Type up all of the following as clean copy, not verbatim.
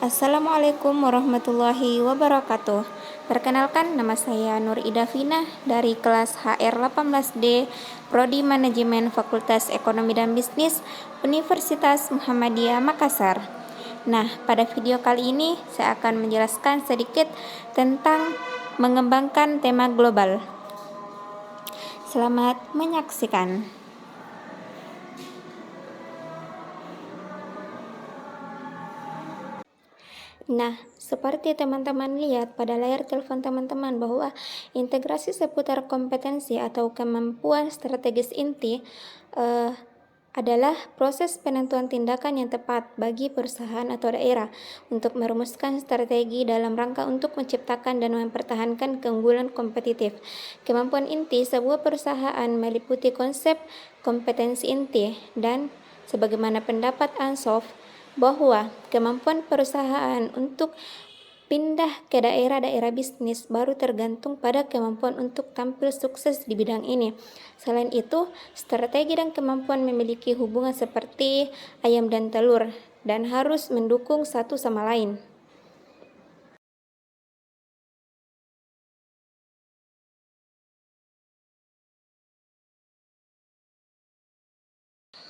Assalamualaikum warahmatullahi wabarakatuh. Perkenalkan, nama saya Nur Ida Vina dari kelas HR 18D, Prodi Manajemen Fakultas Ekonomi dan Bisnis, Universitas Muhammadiyah Makassar. Nah, pada video kali ini saya akan menjelaskan sedikit tentang mengembangkan tema global. Selamat menyaksikan. Nah, seperti teman-teman lihat pada layar telepon teman-teman bahwa integrasi seputar kompetensi atau kemampuan strategis inti adalah proses penentuan tindakan yang tepat bagi perusahaan atau daerah untuk merumuskan strategi dalam rangka untuk menciptakan dan mempertahankan keunggulan kompetitif. Kemampuan inti sebuah perusahaan meliputi konsep kompetensi inti dan sebagaimana pendapat Ansoff bahwa kemampuan perusahaan untuk pindah ke daerah-daerah bisnis baru tergantung pada kemampuan untuk tampil sukses di bidang ini. Selain itu, strategi dan kemampuan memiliki hubungan seperti ayam dan telur dan harus mendukung satu sama lain.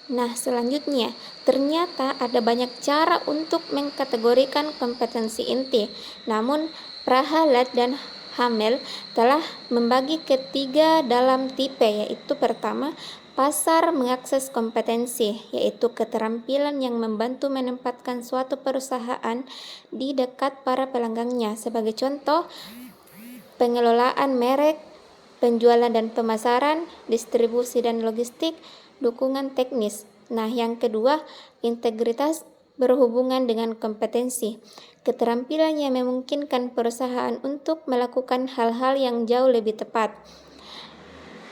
Nah, selanjutnya, ternyata ada banyak cara untuk mengkategorikan kompetensi inti. Namun, Prahalad dan Hamel telah membagi ketiga dalam tipe, yaitu pertama, pasar mengakses kompetensi, yaitu keterampilan yang membantu menempatkan suatu perusahaan di dekat para pelanggannya. Sebagai contoh, pengelolaan merek, penjualan dan pemasaran, distribusi dan logistik, dukungan teknis. Nah, yang kedua, integritas berhubungan dengan kompetensi. Keterampilan yang memungkinkan perusahaan untuk melakukan hal-hal yang jauh lebih tepat.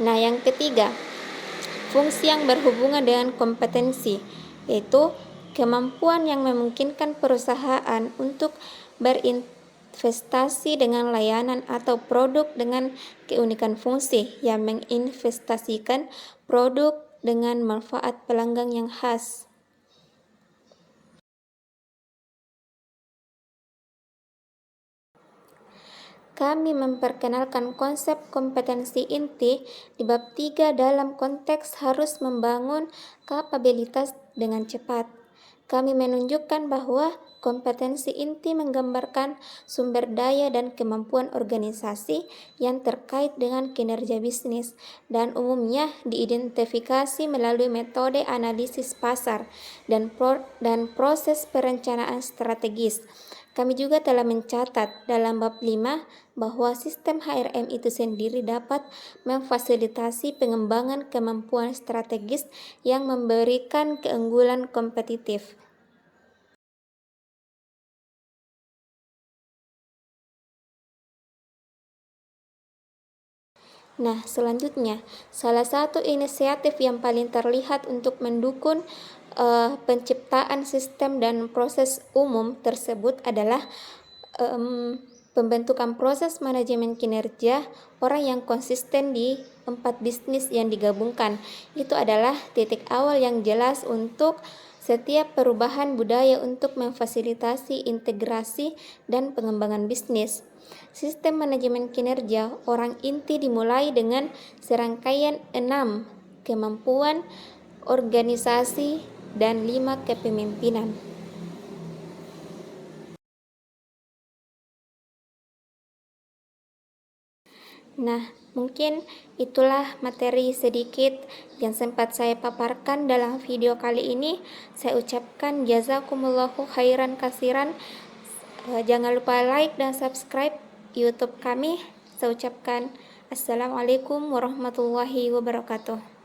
Nah, yang ketiga, fungsi yang berhubungan dengan kompetensi, yaitu kemampuan yang memungkinkan perusahaan untuk berinvestasi dengan layanan atau produk dengan keunikan fungsi yang menginvestasikan produk dengan manfaat pelanggan yang khas. Kami memperkenalkan konsep kompetensi inti di bab 3 dalam konteks harus membangun kapabilitas dengan cepat. Kami menunjukkan bahwa kompetensi inti menggambarkan sumber daya dan kemampuan organisasi yang terkait dengan kinerja bisnis dan umumnya diidentifikasi melalui metode analisis pasar dan proses perencanaan strategis. Kami juga telah mencatat dalam bab 5 bahwa sistem HRM itu sendiri dapat memfasilitasi pengembangan kemampuan strategis yang memberikan keunggulan kompetitif. Nah, selanjutnya, salah satu inisiatif yang paling terlihat untuk mendukung penciptaan sistem dan proses umum tersebut adalah pembentukan proses manajemen kinerja orang yang konsisten di 4 bisnis yang digabungkan. Itu adalah titik awal yang jelas untuk setiap perubahan budaya untuk memfasilitasi integrasi dan pengembangan bisnis. Sistem manajemen kinerja orang inti dimulai dengan serangkaian 6 kemampuan organisasi dan 5 kepemimpinan. Nah, mungkin itulah materi sedikit yang sempat saya paparkan dalam video kali ini. Saya ucapkan jazakumullahu khairan kasiran. Jangan lupa like dan subscribe YouTube kami. Saya ucapkan assalamualaikum warahmatullahi wabarakatuh.